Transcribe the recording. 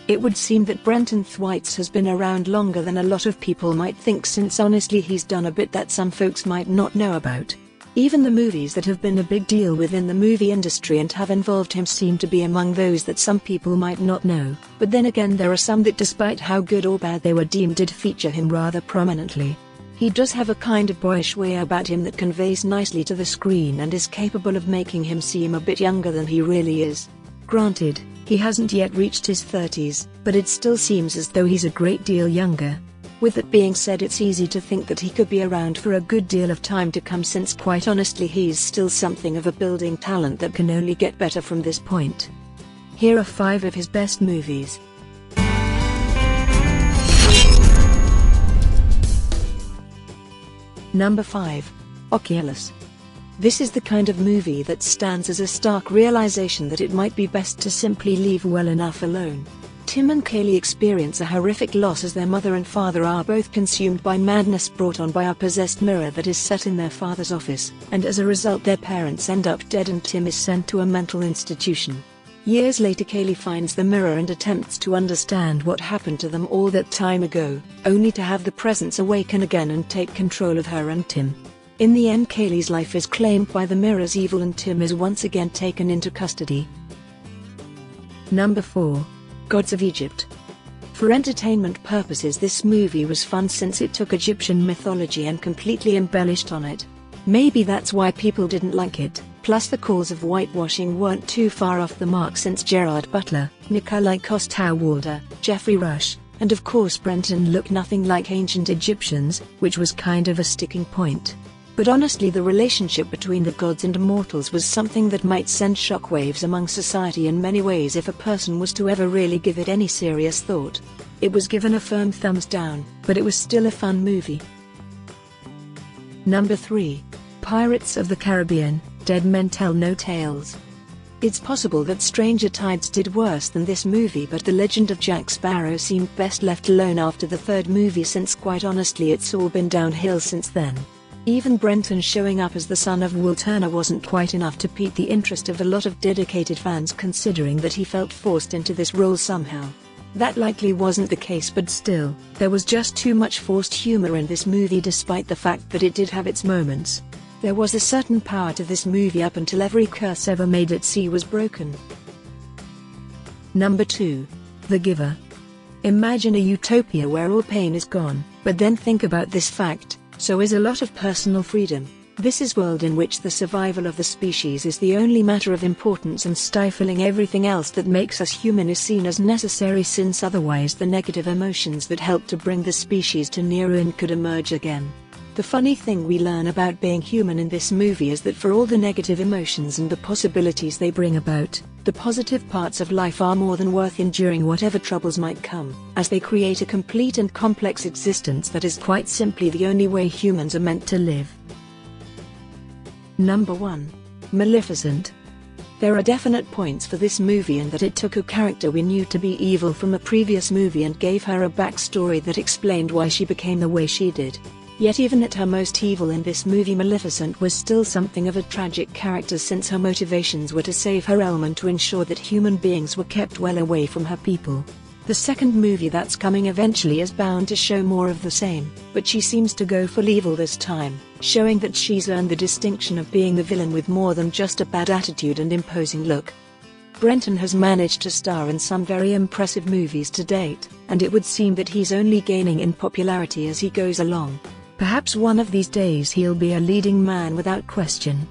It would seem that Brenton Thwaites has been around longer than a lot of people might think, since honestly he's done a bit that some folks might not know about. Even the movies that have been a big deal within the movie industry and have involved him seem to be among those that some people might not know, but then again there are some that, despite how good or bad they were deemed, did feature him rather prominently. He does have a kind of boyish way about him that conveys nicely to the screen and is capable of making him seem a bit younger than he really is. Granted, he hasn't yet reached his 30s, but it still seems as though he's a great deal younger. With that being said, it's easy to think that he could be around for a good deal of time to come, since quite honestly he's still something of a building talent that can only get better from this point. Here are 5 of his best movies. Number 5. Oculus. This is the kind of movie that stands as a stark realization that it might be best to simply leave well enough alone. Tim and Kaylee experience a horrific loss as their mother and father are both consumed by madness brought on by a possessed mirror that is set in their father's office, and as a result their parents end up dead and Tim is sent to a mental institution. Years later, Kaylee finds the mirror and attempts to understand what happened to them all that time ago, only to have the presence awaken again and take control of her and Tim. In the end, Kaylee's life is claimed by the mirror's evil and Tim is once again taken into custody. Number 4. Gods of Egypt. For entertainment purposes, this movie was fun since it took Egyptian mythology and completely embellished on it. Maybe that's why people didn't like it, plus the calls of whitewashing weren't too far off the mark, since Gerard Butler, Nikolai Coster-Waldau, Geoffrey Rush, and of course Brenton looked nothing like ancient Egyptians, which was kind of a sticking point. But honestly, the relationship between the gods and mortals was something that might send shockwaves among society in many ways if a person was to ever really give it any serious thought. It was given a firm thumbs down, but it was still a fun movie. Number 3. Pirates of the Caribbean, Dead Men Tell No Tales. It's possible that Stranger Tides did worse than this movie, but The Legend of Jack Sparrow seemed best left alone after the third movie, since quite honestly it's all been downhill since then. Even Brenton showing up as the son of Will Turner wasn't quite enough to pique the interest of a lot of dedicated fans, considering that he felt forced into this role somehow. That likely wasn't the case, but still, there was just too much forced humor in this movie despite the fact that it did have its moments. There was a certain power to this movie up until every curse ever made at sea was broken. Number 2. The Giver. Imagine a utopia where all pain is gone, but then think about this fact. So is a lot of personal freedom. This is a world in which the survival of the species is the only matter of importance, and stifling everything else that makes us human is seen as necessary, since otherwise the negative emotions that help to bring the species to near ruin could emerge again. The funny thing we learn about being human in this movie is that for all the negative emotions and the possibilities they bring about, the positive parts of life are more than worth enduring whatever troubles might come, as they create a complete and complex existence that is quite simply the only way humans are meant to live. Number 1. Maleficent. There are definite points for this movie in that it took a character we knew to be evil from a previous movie and gave her a backstory that explained why she became the way she did. Yet even at her most evil in this movie, Maleficent was still something of a tragic character, since her motivations were to save her realm and to ensure that human beings were kept well away from her people. The second movie that's coming eventually is bound to show more of the same, but she seems to go full evil this time, showing that she's earned the distinction of being the villain with more than just a bad attitude and imposing look. Brenton has managed to star in some very impressive movies to date, and it would seem that he's only gaining in popularity as he goes along. Perhaps one of these days he'll be a leading man without question.